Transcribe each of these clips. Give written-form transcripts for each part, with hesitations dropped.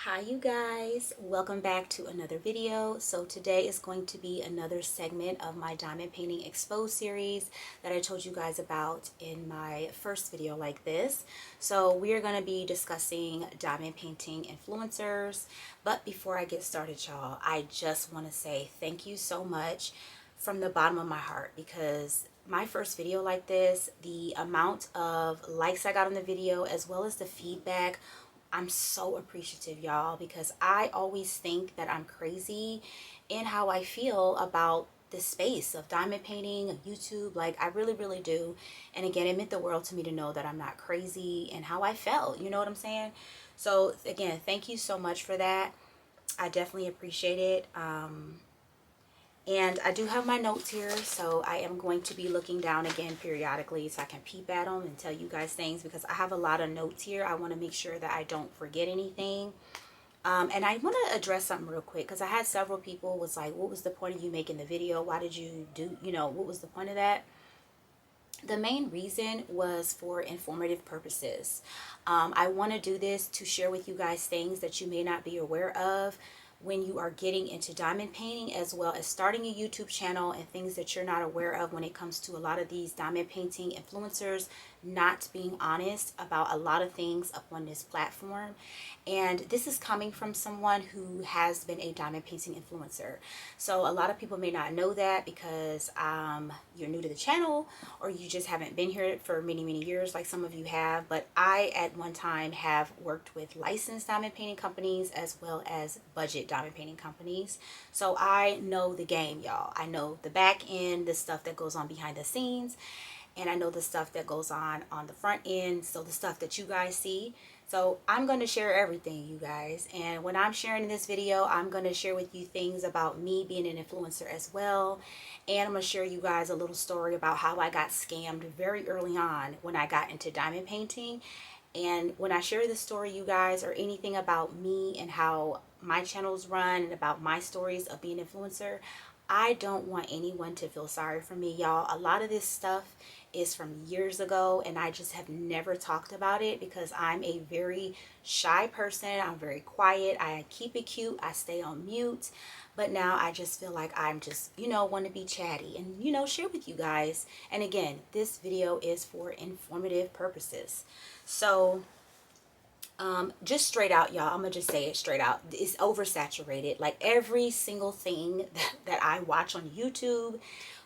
Hi you guys, welcome back to another video. So today is going to be another segment of my diamond painting expo series that I told you guys about in my first video like this. So we are going to be discussing diamond painting influencers, but before I get started, y'all, I just want to say thank you so much from the bottom of my heart, because my first video like this, the amount of likes I got on the video as well as the feedback, I'm so appreciative, y'all, because I always think that I'm crazy in how I feel about this space of diamond painting, of YouTube. Like, I really do. And again, it meant the world to me to know that I'm not crazy and how I felt. You know what I'm saying? So again, thank you so much for that. I definitely appreciate it. And I do have my notes here, so I am going to be looking down again periodically so I can peep at them and tell you guys things, because I have a lot of notes here. I want to make sure that I don't forget anything. And I want to address something real quick, because I had several people was like, what was the point of you making the video? Why did you do, what was the point of that? The main reason was for informative purposes. I want to do this to share with you guys things that you may not be aware of when you are getting into diamond painting, as well as starting a YouTube channel, and things that you're not aware of when it comes to a lot of these diamond painting influencers not being honest about a lot of things up on this platform. And this is coming from someone who has been a diamond painting influencer. So a lot of people may not know that because you're new to the channel, or you just haven't been here for many years like some of you have. But I at one time have worked with licensed diamond painting companies as well as budget diamond painting companies. So I know the game, y'all. I know the back end, the stuff that goes on behind the scenes, and I know the stuff that goes on the front end, so the stuff that you guys see. So I'm going to share everything, you guys. And when I'm sharing in this video, I'm going to share with you things about me being an influencer as well. And I'm going to share you guys a little story about how I got scammed very early on when I got into diamond painting. And when I share this story, you guys, or anything about me and how my channels run and about my stories of being an influencer, I don't want anyone to feel sorry for me, y'all. A lot of this stuff is from years ago, and I just have never talked about it because I'm a very shy person. I'm very quiet. I keep it cute. I stay on mute. But now I just feel like I'm just, want to be chatty and, share with you guys. And again, this video is for informative purposes. So just straight out, y'all, I'm gonna just say it straight out, it's oversaturated. Like, every single thing that I watch on YouTube,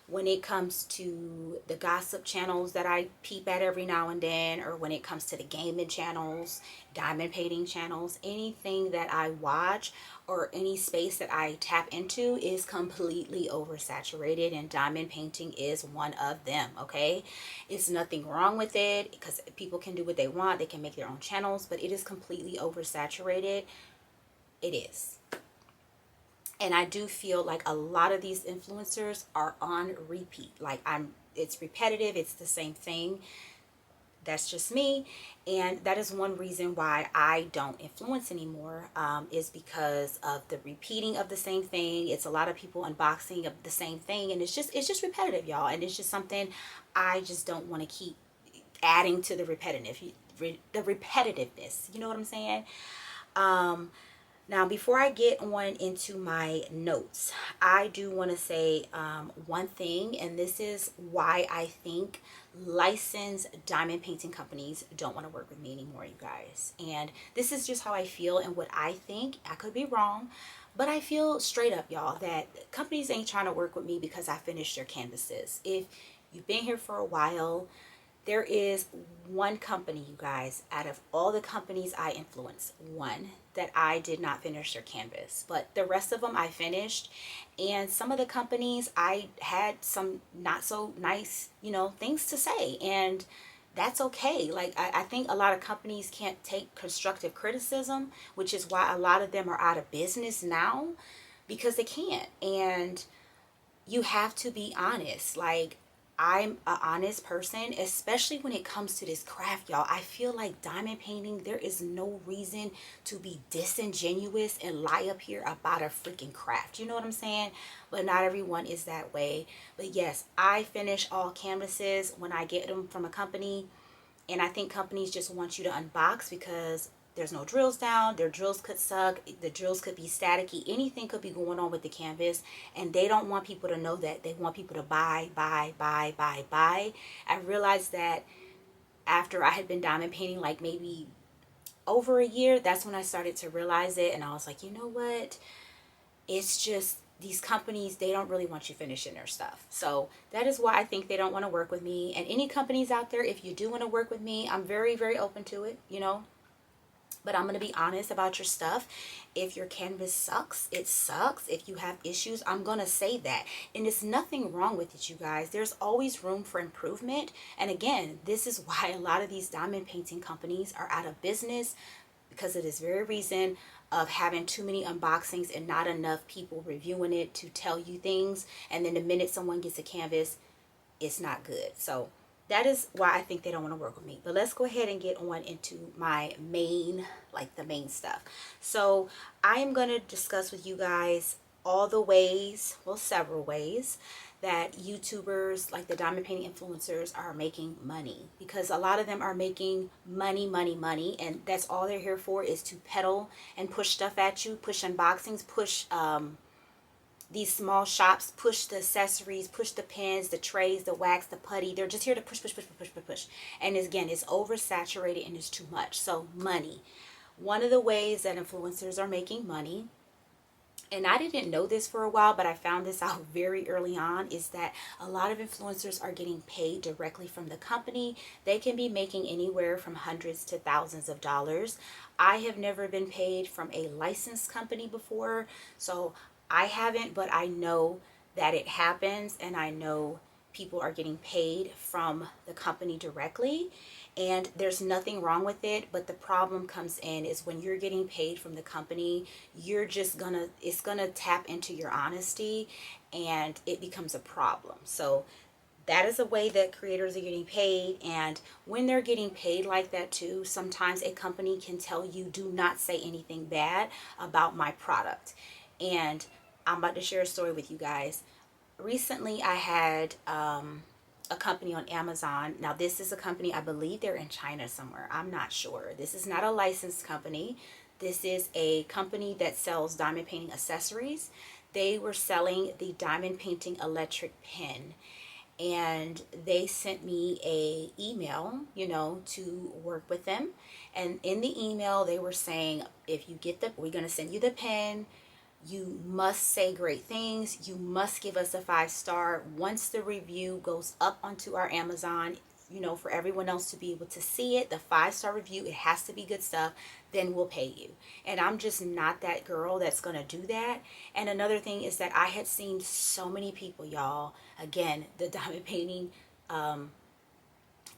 when it comes to the gossip channels that I peep at every now and then, or when it comes to the gaming channels, diamond painting channels, anything that I watch or any space that I tap into is completely oversaturated, and diamond painting is one of them. Okay, it's nothing wrong with it, because people can do what they want, they can make their own channels, but it is completely oversaturated. It is. And I do feel like a lot of these influencers are on repeat. Like, it's repetitive, it's the same thing. That's just me. And that is one reason why I don't influence anymore, is because of the repeating of the same thing. It's a lot of people unboxing of the same thing, and it's just repetitive, y'all. And it's just something I just don't want to keep adding to the repetitiveness. You know what I'm saying? Now, before I get on into my notes, I do want to say one thing, and this is why I think licensed diamond painting companies don't want to work with me anymore, you guys. And this is just how I feel and what I think. I could be wrong, but I feel straight up, y'all, that companies ain't trying to work with me because I finished their canvases. If you've been here for a while, there is one company, you guys, out of all the companies I influence, one that I did not finish their canvas, but the rest of them I finished. And some of the companies I had some not so nice, things to say, and that's okay. Like, I think a lot of companies can't take constructive criticism, which is why a lot of them are out of business now, because they can't. And you have to be honest. Like, I'm an honest person, especially when it comes to this craft, y'all. I feel like diamond painting, there is no reason to be disingenuous and lie up here about a freaking craft. You know what I'm saying? But not everyone is that way. But yes, I finish all canvases when I get them from a company. And I think companies just want you to unbox because there's no drills down. Their drills could suck. The drills could be staticky. Anything could be going on with the canvas. And they don't want people to know that. They want people to buy, buy, buy, buy, buy. I realized that after I had been diamond painting like maybe over a year, that's when I started to realize it. And I was like, you know what? It's just these companies, they don't really want you finishing their stuff. So that is why I think they don't want to work with me. And any companies out there, if you do want to work with me, I'm very, very open to it, you know. But I'm going to be honest about your stuff. If your canvas sucks, it sucks. If you have issues, I'm going to say that. And there's nothing wrong with it, you guys. There's always room for improvement. And again, this is why a lot of these diamond painting companies are out of business, because of this very reason of having too many unboxings and not enough people reviewing it to tell you things. And then the minute someone gets a canvas, it's not good. So that is why I think they don't want to work with me. But let's go ahead and get on into my main, like the main stuff. So I am going to discuss with you guys all the ways, well, several ways that YouTubers, like the diamond painting influencers, are making money. Because a lot of them are making money, money, money. And that's all they're here for, is to peddle and push stuff at you, push unboxings, push these small shops, push the accessories, push the pens, the trays, the wax, the putty. They're just here to push, push, push, push, push, push. And again, it's oversaturated and it's too much. So money. One of the ways that influencers are making money, and I didn't know this for a while, but I found this out very early on, is that a lot of influencers are getting paid directly from the company. They can be making anywhere from hundreds to thousands of dollars. I have never been paid from a licensed company before, so I haven't, but I know that it happens, and I know people are getting paid from the company directly, and there's nothing wrong with it. But the problem comes in is when you're getting paid from the company, you're just gonna, it's gonna tap into your honesty, and it becomes a problem. So that is a way that creators are getting paid. And when they're getting paid like that too, sometimes a company can tell you, do not say anything bad about my product. And I'm about to share a story with you guys. Recently I had a company on Amazon. Now this is a company, I believe they're in China somewhere, I'm not sure. This is not a licensed company. This is a company that sells diamond painting accessories. They were selling the diamond painting electric pen, and they sent me a email, you know, to work with them. And in the email they were saying, if you get the, we're going to send you the pen, you must say great things. You must give us a 5-star. Once the review goes up onto our Amazon, you know, for everyone else to be able to see it, the 5-star review, it has to be good stuff, then we'll pay you. And I'm just not that girl that's going to do that. And another thing is that I had seen so many people, y'all, again, the diamond painting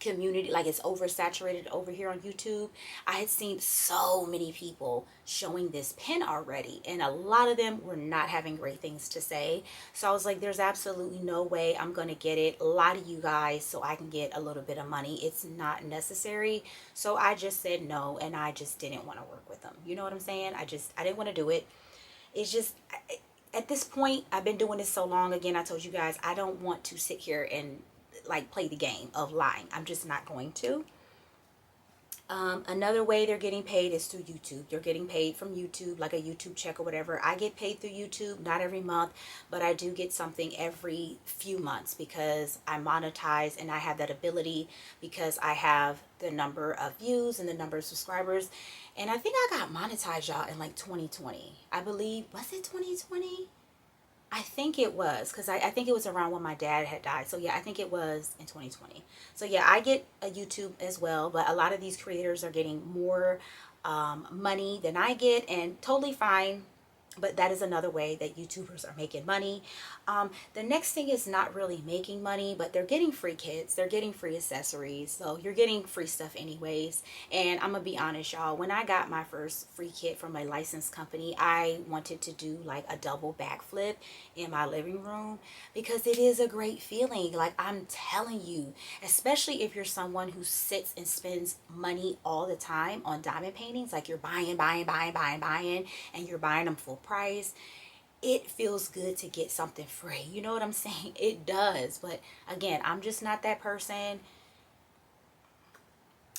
community, like it's oversaturated over here on YouTube. I had seen so many people showing this pen already, and a lot of them were not having great things to say. So I was like, there's absolutely no way I'm gonna get it, a lot of you guys, so I can get a little bit of money. It's not necessary. So I just said no, and I just didn't want to work with them. You know what I'm saying? I didn't want to do it. It's just, at this point, I've been doing this so long. Again, I told you guys, I don't want to sit here and like play the game of lying. I'm just not going to. Another way they're getting paid is through YouTube. They're getting paid from YouTube, like a YouTube check or whatever. I get paid through YouTube, not every month, but I do get something every few months because I monetize, and I have that ability because I have the number of views and the number of subscribers. And I think I got monetized, y'all, in like 2020. I believe, was it 2020? I think it was, because I think it was around when my dad had died. So yeah, I think it was in 2020. So yeah, I get a YouTube as well, but a lot of these creators are getting more money than I get, and totally fine. But that is another way that YouTubers are making money. The next thing is not really making money, but they're getting free kits. They're getting free accessories. So you're getting free stuff anyways. And I'm going to be honest, y'all. When I got my first free kit from a licensed company, I wanted to do like a double backflip in my living room, because it is a great feeling. Like, I'm telling you, especially if you're someone who sits and spends money all the time on diamond paintings, like you're buying, buying, buying, buying, buying, and you're buying them full price. It feels good to get something free. You know what I'm saying? It does. But again, I'm just not that person.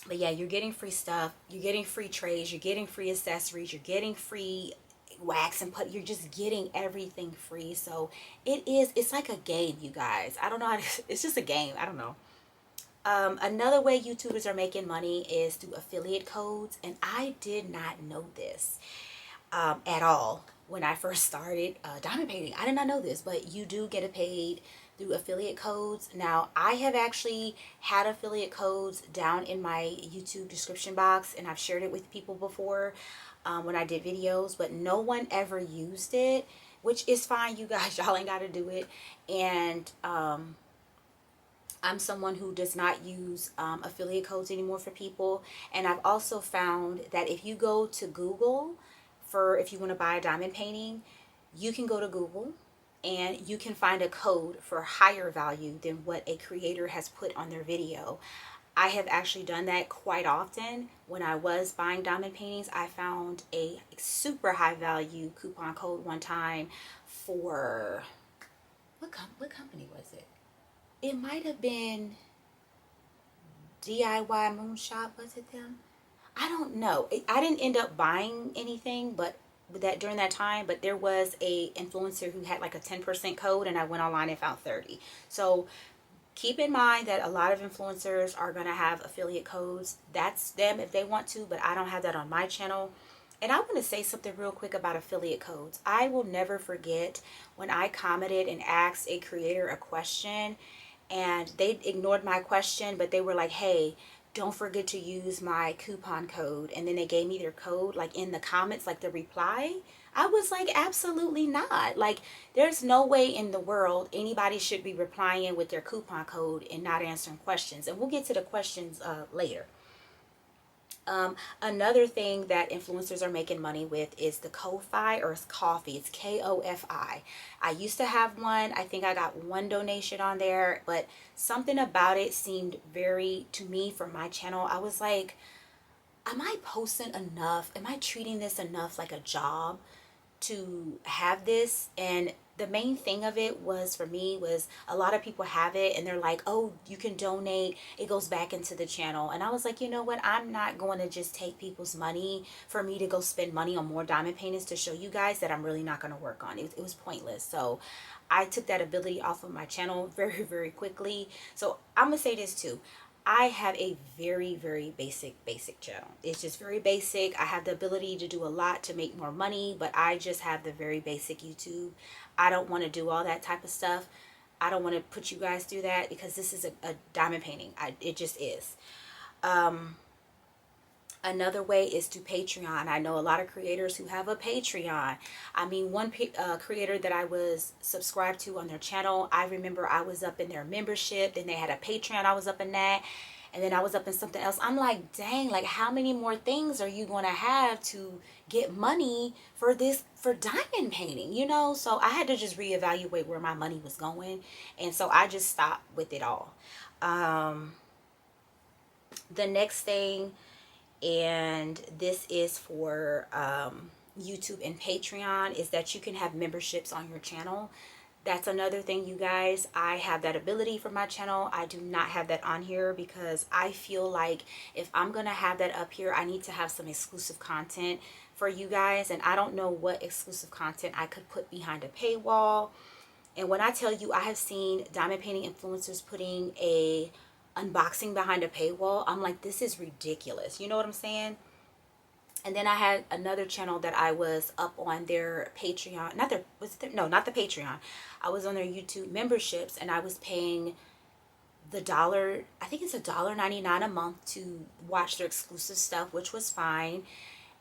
But yeah, you're getting free stuff, you're getting free trays, you're getting free accessories, you're getting free wax and put, you're just getting everything free. So it's like a game, you guys. I don't know how to, it's just a game. I don't know. Another way YouTubers are making money is through affiliate codes, and I did not know this at all when I first started diamond painting. I did not know this, but you do get paid through affiliate codes. Now, I have actually had affiliate codes down in my YouTube description box, and I've shared it with people before when I did videos, but no one ever used it, which is fine, you guys. Y'all ain't got to do it. And I'm someone who does not use affiliate codes anymore for people. And I've also found that if you go to Google for, if you want to buy a diamond painting, you can go to Google and you can find a code for higher value than what a creator has put on their video. I have actually done that quite often. When I was buying diamond paintings, I found a super high value coupon code one time for, what company was it? It might have been DIY Moonshop, was it them? I don't know. I didn't end up buying anything, but that during that time, but there was a influencer who had like a 10% code, and I went online and found 30. So keep in mind that a lot of influencers are going to have affiliate codes. That's them if they want to, but I don't have that on my channel. And I want to say something real quick about affiliate codes. I will never forget when I commented and asked a creator a question, and they ignored my question, but they were like, hey, don't forget to use my coupon code. And then they gave me their code like in the comments, like the reply. I was like, absolutely not. Like, there's no way in the world anybody should be replying with their coupon code and not answering questions. And we'll get to the questions later. Another thing that influencers are making money with is the Ko-Fi, or it's coffee. It's Kofi. I used to have one. I think I got one donation on there, but something about it seemed very, to me, for my channel, I was like, am I posting enough? Am I treating this enough like a job to have this? And the main thing of it was, for me, was a lot of people have it and they're like, oh, you can donate, it goes back into the channel. And I was like, you know what, I'm not going to just take people's money for me to go spend money on more diamond paintings to show you guys that I'm really not going to work on it. It was pointless. So I took that ability off of my channel very, very quickly. So I'm gonna say this too, I have a very, very basic channel. It's just very basic. I have the ability to do a lot to make more money, but I just have the very basic YouTube. I don't want to do all that type of stuff. I don't want to put you guys through that, because this is a diamond painting. It just is. Another way is to Patreon. I know a lot of creators who have a Patreon. I mean, one creator that I was subscribed to on their channel, I remember I was up in their membership, then they had a Patreon, I was up in that, and then I was up in something else. I'm like, dang, like how many more things are you going to have to get money for this, for diamond painting, you know? So I had to just reevaluate where my money was going, and so I just stopped with it all. The next thing, and this is for YouTube and Patreon, is that you can have memberships on your channel. That's another thing, you guys. I have that ability for my channel. I do not have that on here because I feel like if I'm gonna have that up here, I need to have some exclusive content for you guys, and I don't know what exclusive content I could put behind a paywall. And when I tell you, I have seen diamond painting influencers putting a unboxing behind a paywall, I'm like, this is ridiculous. You know what I'm saying? And then I had another channel that I was up on their Patreon, not their, was it their, no, not the Patreon. I was on their YouTube memberships, and I was paying the dollar, I think it's $1.99 a month to watch their exclusive stuff, which was fine.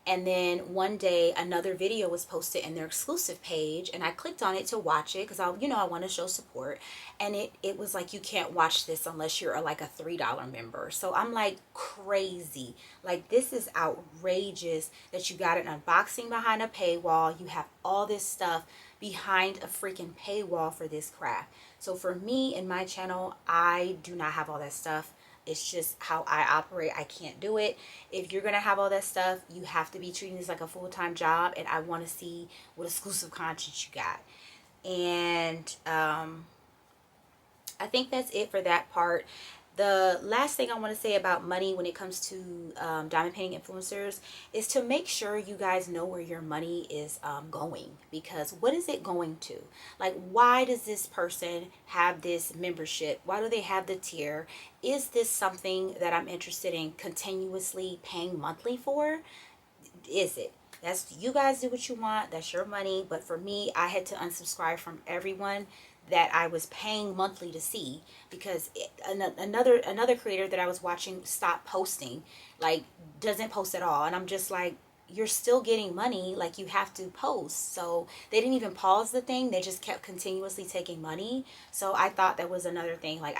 And then one day another video was posted in their exclusive page, and I clicked on it to watch it because I want to show support. And it was like, you can't watch this unless you're like a $3 member. So I'm like, crazy. Like, this is outrageous that you got an unboxing behind a paywall. You have all this stuff behind a freaking paywall for this crap. So for me and my channel, I do not have all that stuff. It's just how I operate. I can't do it. If you're going to have all that stuff, you have to be treating this like a full-time job, and I want to see what exclusive content you got. And I think that's it for that part. The last thing I want to say about money when it comes to diamond painting influencers is to make sure you guys know where your money is going. Because what is it going to? Like, why does this person have this membership? Why do they have the tier? Is this something that I'm interested in continuously paying monthly for? Is it? That's, you guys do what you want. That's your money. But for me, I had to unsubscribe from everyone that I was paying monthly to see, because another creator that I was watching stopped posting, like doesn't post at all, and I'm just like, you're still getting money, like you have to post. So they didn't even pause the thing, they just kept continuously taking money. So I thought that was another thing. Like,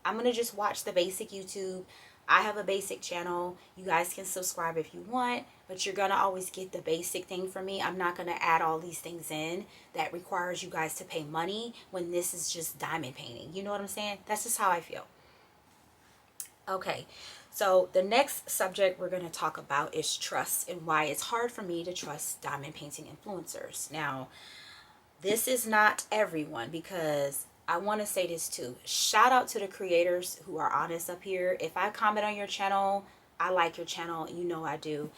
I'm gonna just watch the basic YouTube. I have a basic channel. You guys can subscribe if you want, but you're gonna always get the basic thing from me. I'm not gonna add all these things in that requires you guys to pay money when this is just diamond painting. You know what I'm saying? That's just how I feel. Okay, so the next subject we're going to talk about is trust, and why it's hard for me to trust diamond painting influencers. Now, this is not everyone, because I want to say this too. Shout out to the creators who are honest up here. If I comment on your channel, I like your channel. You know I do.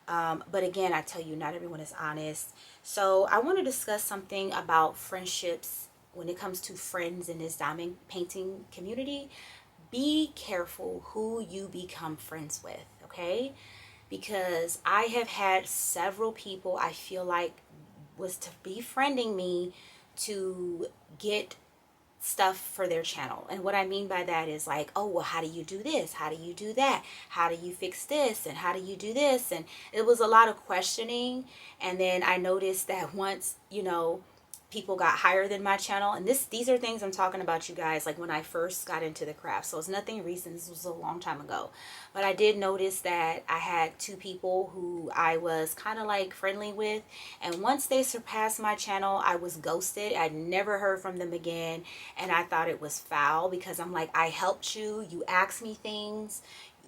But again, I tell you, not everyone is honest. So I want to discuss something about friendships when it comes to friends in this diamond painting community. Be careful who you become friends with, okay? Because I have had several people I feel like was to befriending me to get stuff for their channel. And what I mean by that is like, oh, well, how do you do this? How do you do that? How do you fix this? And how do you do this? And it was a lot of questioning. And then I noticed that once, you know, people got higher than my channel, and these are things I'm talking about, you guys, like when I first got into the craft, so it's nothing recent. This was a long time ago, but I did notice that I had two people who I was kind of like friendly with, and once they surpassed my channel, I was ghosted. I never heard from them again, and I thought it was foul, because I'm like, I helped you, you asked me things,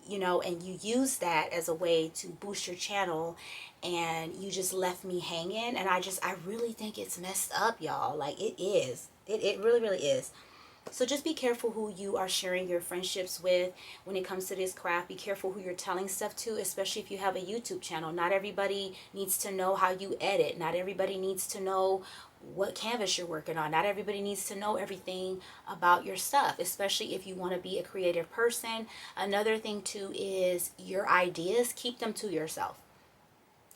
you know, and you use that as a way to boost your channel, and you just left me hanging. And I really think it's messed up, y'all. Like, it is. It really, really is. So just be careful who you are sharing your friendships with when it comes to this craft. Be careful who you're telling stuff to, especially if you have a YouTube channel. Not everybody needs to know how you edit. Not everybody needs to know what canvas you're working on. Not everybody needs to know everything about your stuff, especially if you want to be a creative person. Another thing too is your ideas, keep them to yourself.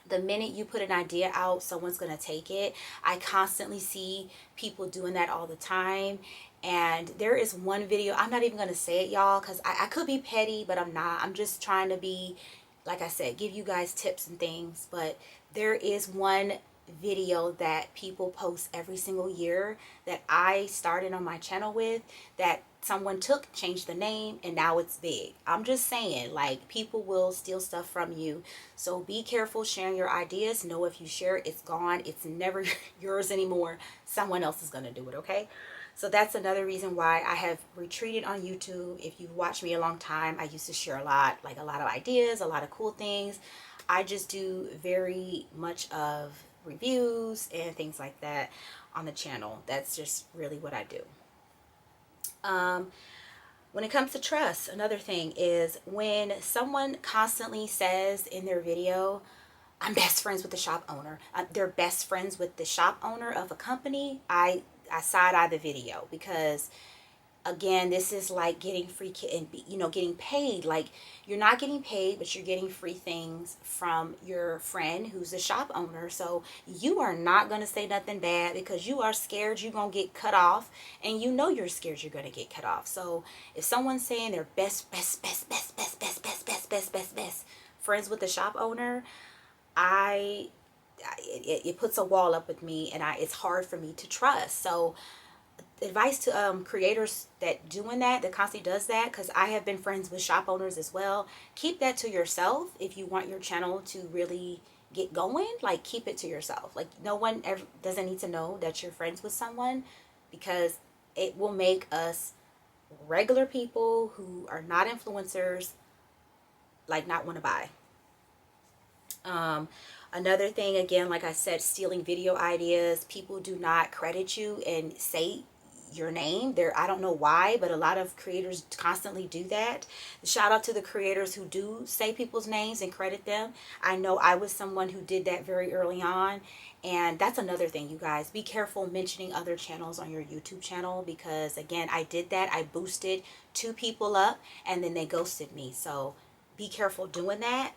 The minute you put an idea out, someone's going to take it. I constantly see people doing that all the time. And there is one video, I'm not even going to say it, y'all, because I could be petty, but I'm not. I'm just trying to be, like I said, give you guys tips and things. But there is one video that people post every single year that I started on my channel with, that someone took, changed the name, and now it's big. I'm just saying, like, people will steal stuff from you. So be careful sharing your ideas. Know if you share it, it's gone. It's never yours anymore. Someone else is going to do it, okay? So that's another reason why I have retreated on YouTube. If you've watched me a long time, I used to share a lot, like a lot of ideas, a lot of cool things. I just do very much of reviews and things like that on the channel. That's just really what I do. When it comes to trust, another thing is when someone constantly says in their video, I'm best friends with the shop owner. They're best friends with the shop owner of a company. I side-eye the video, because again, this is like getting free and, you know, getting paid. Like, you're not getting paid, but you're getting free things from your friend who's a shop owner. So you are not going to say nothing bad, because you are scared you're going to get cut off, and you know you're scared you're going to get cut off. So if someone's saying they're best friends with the shop owner, it puts a wall up with me, and it's hard for me to trust. So advice to creators that constantly does that, because I have been friends with shop owners as well, keep that to yourself. If you want your channel to really get going, like, keep it to yourself. Like, no one ever doesn't need to know that you're friends with someone, because it will make us regular people who are not influencers, like, not want to buy. Another thing, again, like I said, stealing video ideas. People do not credit you and say your name there. I don't know why, but a lot of creators constantly do that. Shout out to the creators who do say people's names and credit them. I know I was someone who did that very early on. And that's another thing, you guys. Be careful mentioning other channels on your YouTube channel, because again, I did that. I boosted 2 people up and then they ghosted me. So be careful doing that.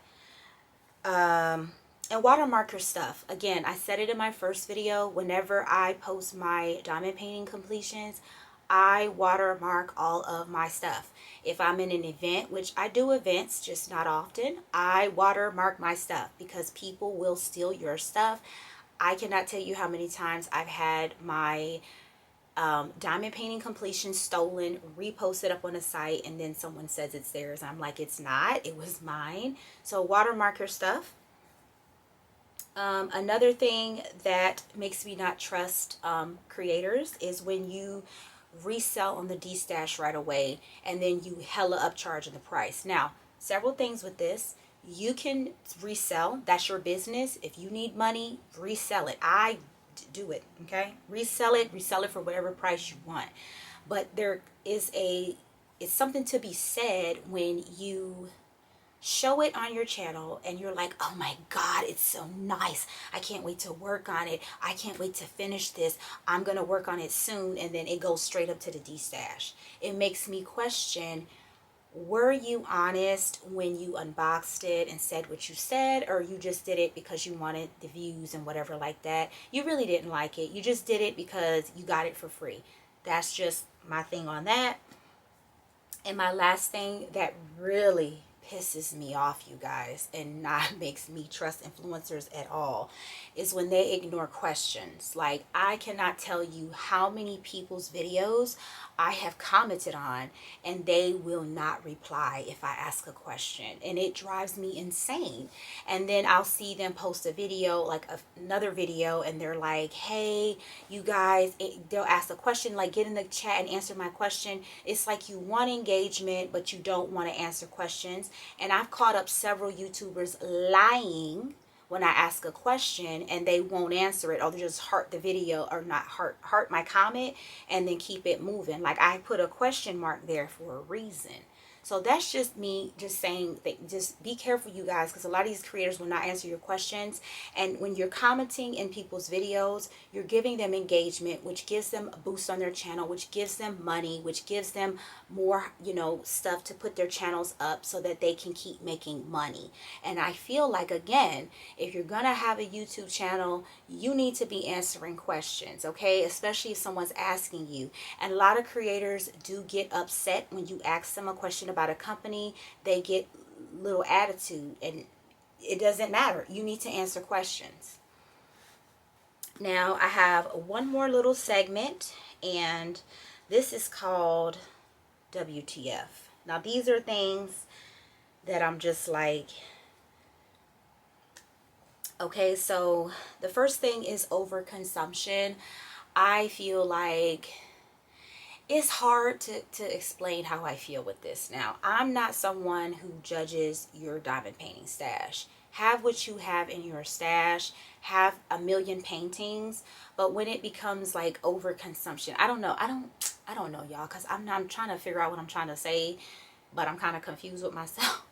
And watermark your stuff. Again, I said it in my first video. Whenever I post my diamond painting completions, I watermark all of my stuff. If I'm in an event, which I do events, just not often, I watermark my stuff because people will steal your stuff. I cannot tell you how many times I've had my diamond painting completion stolen, reposted up on a site, and then someone says it's theirs. I'm like, it's not, it was mine. So watermark your stuff. Another thing that makes me not trust creators is when you resell on the D-stash right away and then you hella upcharge in the price. Now, several things with this. You can resell, that's your business. If you need money, resell it. I do it, okay? Resell it for whatever price you want. But there is it's something to be said when you show it on your channel and you're like, oh my God, it's so nice. I can't wait to work on it. I can't wait to finish this. I'm going to work on it soon. And then it goes straight up to the D-stash. It makes me question, were you honest when you unboxed it and said what you said, or you just did it because you wanted the views and whatever like that? You really didn't like it. You just did it because you got it for free. That's just my thing on that. And my last thing that really pisses me off, you guys, and not makes me trust influencers at all, is when they ignore questions. Like, I cannot tell you how many people's videos I have commented on and they will not reply if I ask a question, and it drives me insane. And then I'll see them post a video, like another video, and they're like, hey, you guys, they'll ask a question, like, get in the chat and answer my question. It's like you want engagement, but you don't want to answer questions. And I've caught up several YouTubers lying when I ask a question and they won't answer it, or they just heart the video, or not heart my comment, and then keep it moving. Like, I put a question mark there for a reason. So that's just me just saying that, just be careful, you guys, because a lot of these creators will not answer your questions. And when you're commenting in people's videos, you're giving them engagement, which gives them a boost on their channel, which gives them money, which gives them more, you know, stuff to put their channels up so that they can keep making money. And I feel like, again, if you're gonna have a YouTube channel, you need to be answering questions, okay? Especially if someone's asking you. And a lot of creators do get upset when you ask them a question about a company. They get little attitude, and it doesn't matter. You need to answer questions. Now, I have one more little segment, and this is called WTF. Now, these are things that I'm just like, okay, so the first thing is overconsumption. I feel like it's hard to explain how I feel with this. Now, I'm not someone who judges your diamond painting stash. Have what you have in your stash. Have a million paintings. But when it becomes like overconsumption, I don't know. I don't know, y'all, because I'm trying to figure out what I'm trying to say, but I'm kind of confused with myself.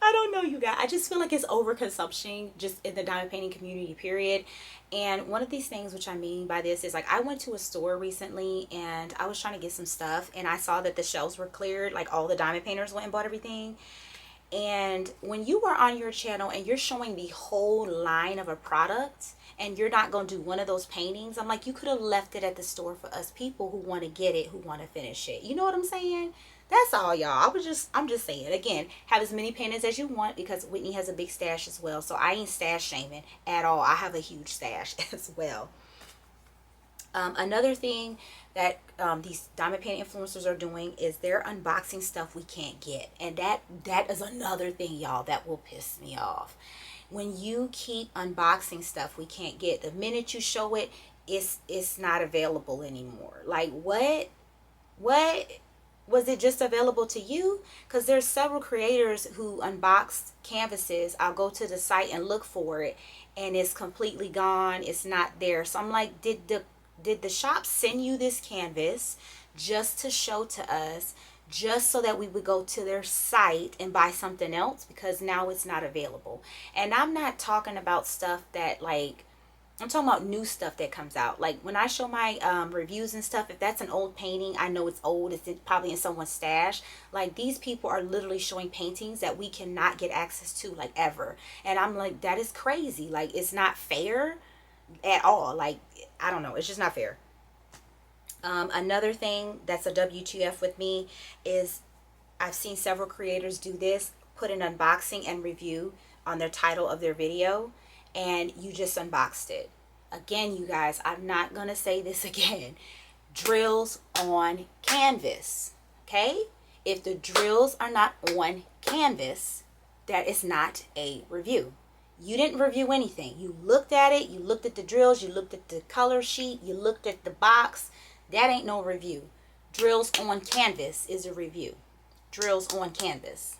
I don't know, you guys. I just feel like it's overconsumption just in the diamond painting community, period. And one of these things, which I mean by this, is like, I went to a store recently and I was trying to get some stuff, and I saw that the shelves were cleared, like all the diamond painters went and bought everything. And when you are on your channel and you're showing the whole line of a product and you're not going to do one of those paintings, I'm like, you could have left it at the store for us people who want to get it, who want to finish it. You know what I'm saying? That's all, y'all. I'm just saying, again, have as many paintings as you want, because Whitney has a big stash as well. So I ain't stash shaming at all. I have a huge stash as well. Another thing that these diamond painting influencers are doing is they're unboxing stuff we can't get. And that is another thing, y'all, that will piss me off. When you keep unboxing stuff we can't get, the minute you show it, it's not available anymore. Like, what? Was it just available to you? Because there's several creators who unbox canvases. I'll go to the site and look for it, and it's completely gone. It's not there. So I'm like, did did the shop send you this canvas just to show to us, just so that we would go to their site and buy something else? Because now it's not available. And I'm not talking about stuff that, like, I'm talking about new stuff that comes out. Like when I show my reviews and stuff, if that's an old painting, I know it's old. It's probably in someone's stash. Like, these people are literally showing paintings that we cannot get access to, like, ever. And I'm like, that is crazy. Like, it's not fair at all. Like, I don't know. It's just not fair. Another thing that's a WTF with me is I've seen several creators do this, put an unboxing and review on their title of their video, and you just unboxed it. Again, you guys, I'm not going to say this again. Drills on canvas, okay? If the drills are not on canvas, that is not a review. You didn't review anything. You looked at it, you looked at the drills, you looked at the color sheet, you looked at the box. That ain't no review. Drills on canvas is a review. Drills on canvas.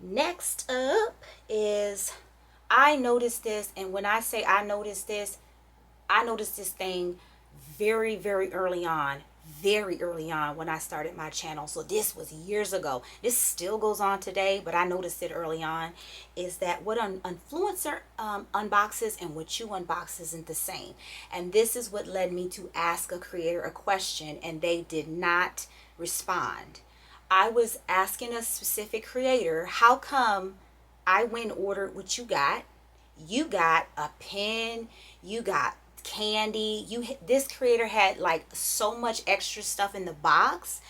Next up is, I noticed this, and when I say I noticed this thing very, very early on when I started my channel. So this was years ago. This still goes on today, but I noticed it early on, is that what an influencer unboxes and what you unbox isn't the same. And this is what led me to ask a creator a question, and they did not respond. I was asking a specific creator, how come I went and ordered what you got? You got a pen, you got candy, this creator had like so much extra stuff in the box.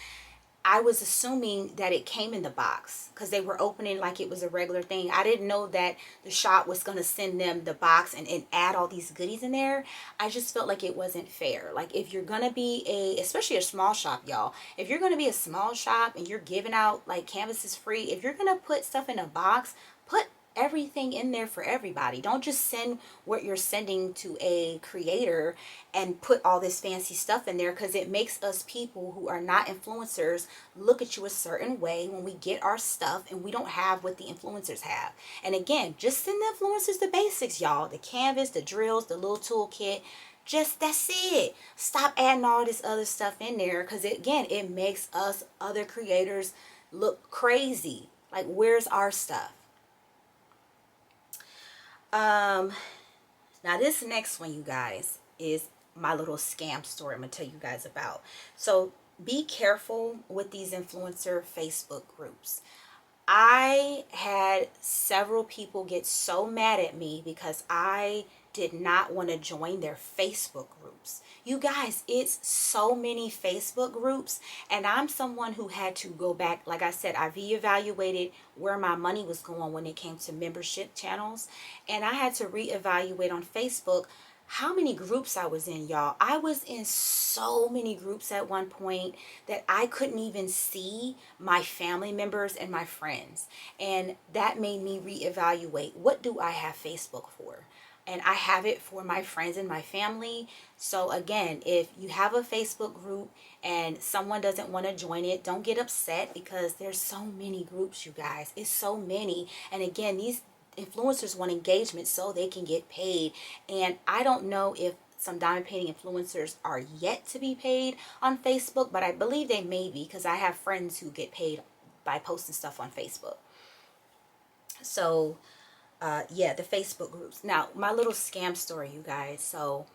I was assuming that it came in the box because they were opening like it was a regular thing. I didn't know that the shop was going to send them the box and add all these goodies in there. I just felt like it wasn't fair. Like, if you're going to be especially a small shop, y'all, if you're going to be a small shop and you're giving out like canvases free, if you're going to put stuff in a box, put everything in there for everybody. Don't just send what you're sending to a creator and put all this fancy stuff in there, because it makes us people who are not influencers look at you a certain way when we get our stuff and we don't have what the influencers have. And again, just send the influencers the basics, y'all. The canvas, the drills, the little toolkit. Just, that's it. Stop adding all this other stuff in there, because again, it makes us other creators look crazy. Like, where's our stuff? Now this next one, you guys, is my little scam story I'm going to tell you guys about. So be careful with these influencer Facebook groups. I had several people get so mad at me because I did not want to join their Facebook groups. You guys, it's so many Facebook groups, and I'm someone who had to go back. Like I said, I reevaluated where my money was going when it came to membership channels, and I had to reevaluate on Facebook how many groups I was in, y'all. I was in so many groups at one point that I couldn't even see my family members and my friends. And that made me reevaluate, what do I have Facebook for? And I have it for my friends and my family. So again, if you have a Facebook group and someone doesn't want to join it, don't get upset, because there's so many groups, you guys. It's so many. And again, these influencers want engagement so they can get paid. And I don't know if some diamond painting influencers are yet to be paid on Facebook, but I believe they may be, because I have friends who get paid by posting stuff on Facebook. So yeah, the Facebook groups. Now, my little scam story, you guys. So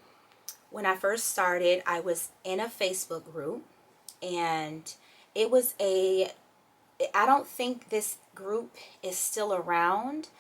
when I first started, I was in a Facebook group, and it was I don't think this group is still around.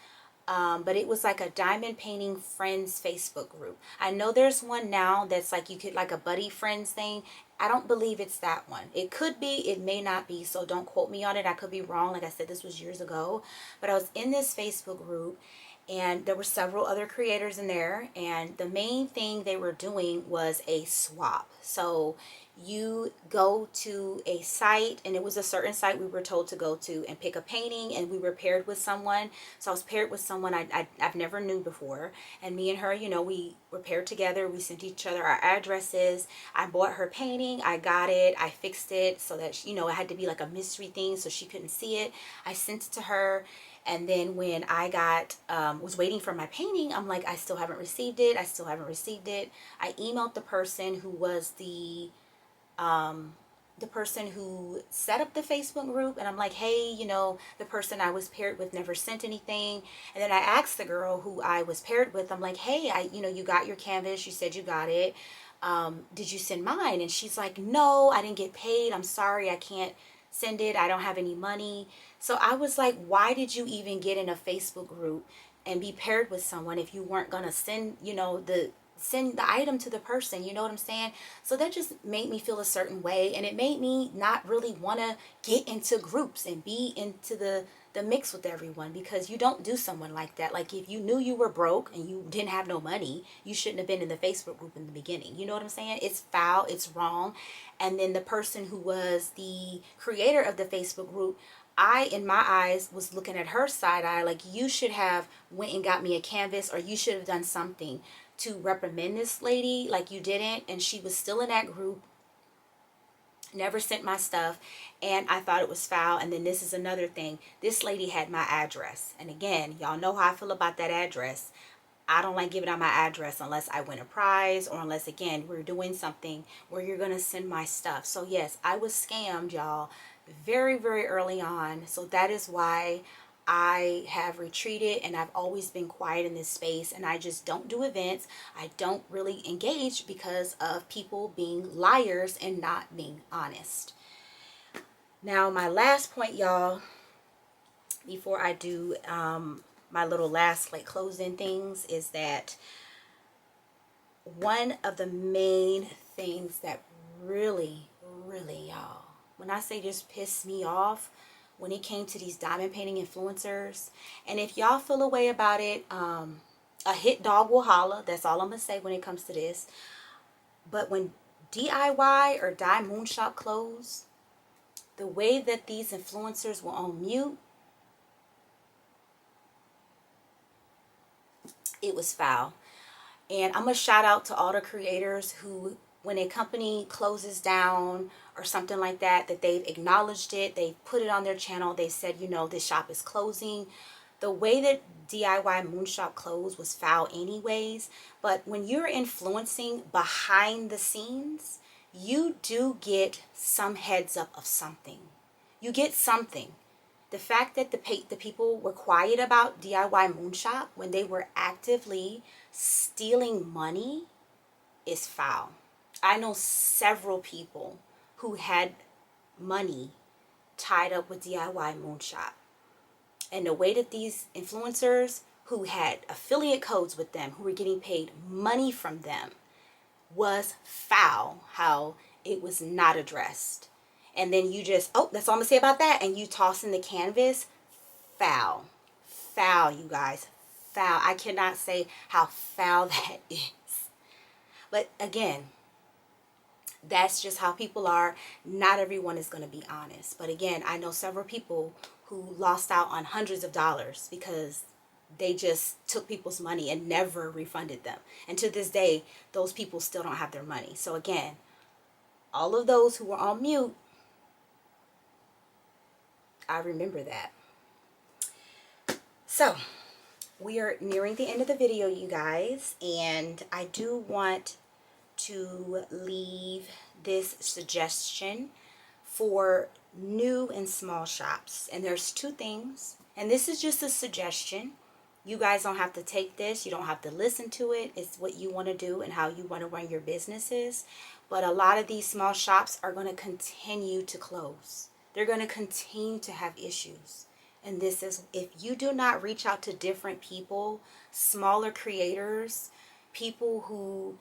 But it was like a diamond painting friends Facebook group. I know there's one now that's like, you could, like a buddy friends thing. I don't believe it's that one. It could be, it may not be, so don't quote me on it. I could be wrong. Like I said, this was years ago. But I was in this Facebook group, and there were several other creators in there, and the main thing they were doing was a swap. So you go to a site, and it was a certain site we were told to go to and pick a painting, and we were paired with someone. So I was paired with someone I've never knew before, and me and her, you know, we were paired together. We sent each other our addresses. I bought her painting, I got it, I fixed it so that, you know, it had to be like a mystery thing so she couldn't see it. I sent it to her. And then when I was waiting for my painting, I'm like, I still haven't received it. I still haven't received it. I emailed the person who was the person who set up the Facebook group, and I'm like, hey, you know, the person I was paired with never sent anything. And then I asked the girl who I was paired with, I'm like, hey, you know, you got your canvas, you said you got it, did you send mine? And she's like, no, I didn't get paid, I'm sorry, I can't send it, I don't have any money. So I was like, why did you even get in a Facebook group and be paired with someone if you weren't gonna send, you know, send the item to the person? You know what I'm saying? So that just made me feel a certain way, and it made me not really want to get into groups and be into the mix with everyone, because you don't do someone like that. Like, if you knew you were broke and you didn't have no money, you shouldn't have been in the Facebook group in the beginning. You know what I'm saying? It's foul, it's wrong. And then the person who was the creator of the Facebook group, I, in my eyes, was looking at her side eye, like, you should have went and got me a canvas, or you should have done something to reprimand this lady. Like, you didn't, and she was still in that group, never sent my stuff, and I thought it was foul. And then this is another thing, this lady had my address, and again, y'all know how I feel about that address. I don't like giving out my address unless I win a prize, or unless, again, we're doing something where you're gonna send my stuff. So yes, I was scammed, y'all, very, very early on. So that is why I have retreated, and I've always been quiet in this space, and I just don't do events. I don't really engage because of people being liars and not being honest. Now, my last point, y'all, before I do my little last like closing things, is that one of the main things that really, really, y'all, when I say just pissed me off, when it came to these diamond painting influencers, and if y'all feel a way about it, a hit dog will holler. That's all I'm gonna say when it comes to this. But when DIY or Die Moon Shop closed, the way that these influencers were on mute, it was foul. And I'm gonna shout out to all the creators who, when a company closes down or something like that, that they've acknowledged it, they put it on their channel, they said, you know, this shop is closing. The way that DIY Moon Shop closed was foul anyways, but when you're influencing behind the scenes, you do get some heads up of something. You get something. The fact that the people were quiet about DIY Moon Shop when they were actively stealing money is foul. I know several people who had money tied up with DIY Moon Shop. And the way that these influencers who had affiliate codes with them, who were getting paid money from them, was foul, how it was not addressed. And then you just, oh, that's all I'm gonna say about that, and you toss in the canvas. Foul. Foul, you guys. Foul. I cannot say how foul that is. But again, that's just how people are. Not everyone is going to be honest. But again, I know several people who lost out on hundreds of dollars because they just took people's money and never refunded them. And to this day, those people still don't have their money. So again, all of those who were on mute, I remember that. So we are nearing the end of the video, you guys, and I do want to leave this suggestion for new and small shops. And there's two things, and this is just a suggestion. You guys don't have to take this, you don't have to listen to it. It's what you want to do and how you want to run your businesses. But a lot of these small shops are going to continue to close. They're going to continue to have issues. And this is, if you do not reach out to different people, smaller creators, people who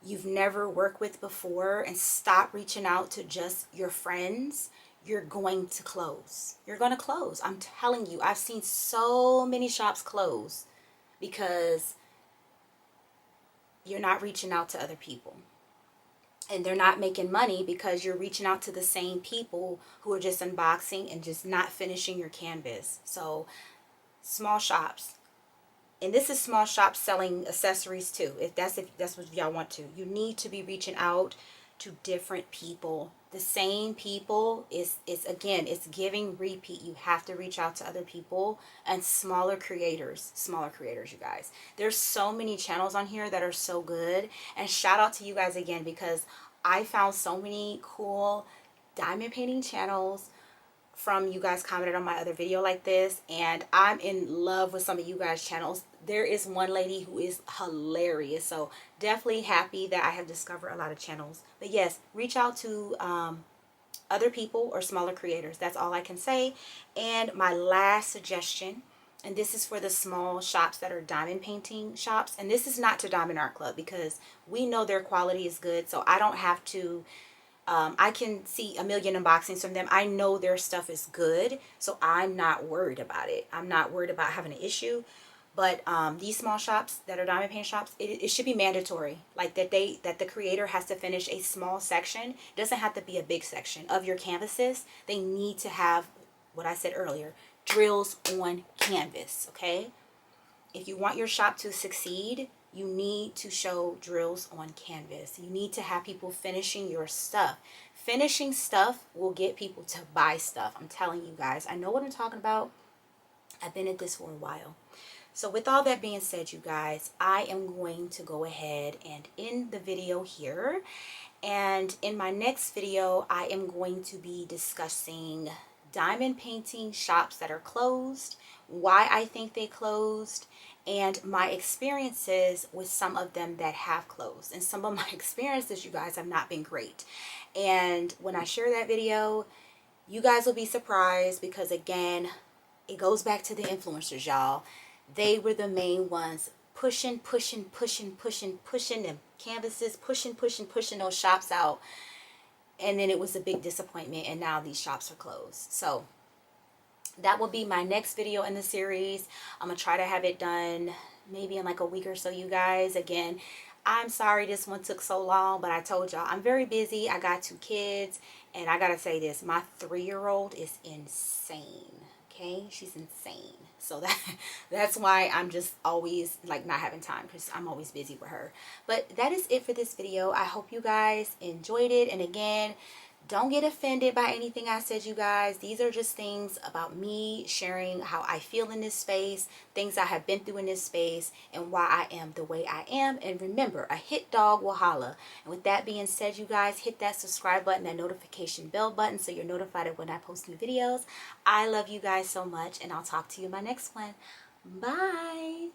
you've never worked with before, and stop reaching out to just your friends, you're going to close. You're going to close. I'm telling you, I've seen so many shops close because you're not reaching out to other people. and they're not making money because you're reaching out to the same people who are just unboxing and just not finishing your canvas. So small shops, and this is small shops selling accessories too, if that's what y'all want to, you need to be reaching out to different people. The same people is again, it's giving repeat. You have to reach out to other people and smaller creators, you guys. There's so many channels on here that are so good, and shout out to you guys again, because I found so many cool diamond painting channels from you guys commented on my other video like this, and I'm in love with some of you guys channels. There is one lady who is hilarious, so definitely happy that I have discovered a lot of channels. But yes, reach out to other people or smaller creators. That's all I can say. And my last suggestion, and this is for the small shops that are diamond painting shops, and this is not to Diamond Art Club, because we know their quality is good, so I don't have to I can see a million unboxings from them. I know their stuff is good, so I'm not worried about it. I'm not worried about having an issue. But these small shops that are diamond paint shops, it should be mandatory, like that the creator has to finish a small section. It doesn't have to be a big section of your canvases. They need to have what I said earlier, drills on canvas. Okay, if you want your shop to succeed, you need to show drills on canvas. You need to have people finishing your stuff. Finishing stuff will get people to buy stuff. I'm telling you guys, I know what I'm talking about. I've been at this for a while. So with all that being said, you guys, I am going to go ahead and end the video here. And in my next video, I am going to be discussing diamond painting shops that are closed, why I think they closed, and my experiences with some of them that have closed. And some of my experiences, you guys, have not been great. And when I share that video, you guys will be surprised, because again, it goes back to the influencers, y'all. They were the main ones pushing them canvases, pushing those shops out. And then it was a big disappointment, and now these shops are closed. So that will be my next video in the series. I'm gonna try to have it done maybe in like a week or so, you guys. Again, I'm sorry this one took so long, but I told y'all I'm very busy. I got 2 kids, and I gotta say this, my 3-year-old is insane. Okay, she's insane. So that's why I'm just always like not having time, because I'm always busy with her. But that is it for this video. I hope you guys enjoyed it. And again, don't get offended by anything I said, you guys. These are just things about me sharing how I feel in this space, things I have been through in this space, and why I am the way I am. And remember, a hit dog will holla. And with that being said, you guys, hit that subscribe button, that notification bell button, so you're notified of when I post new videos. I love you guys so much, and I'll talk to you in my next one. Bye.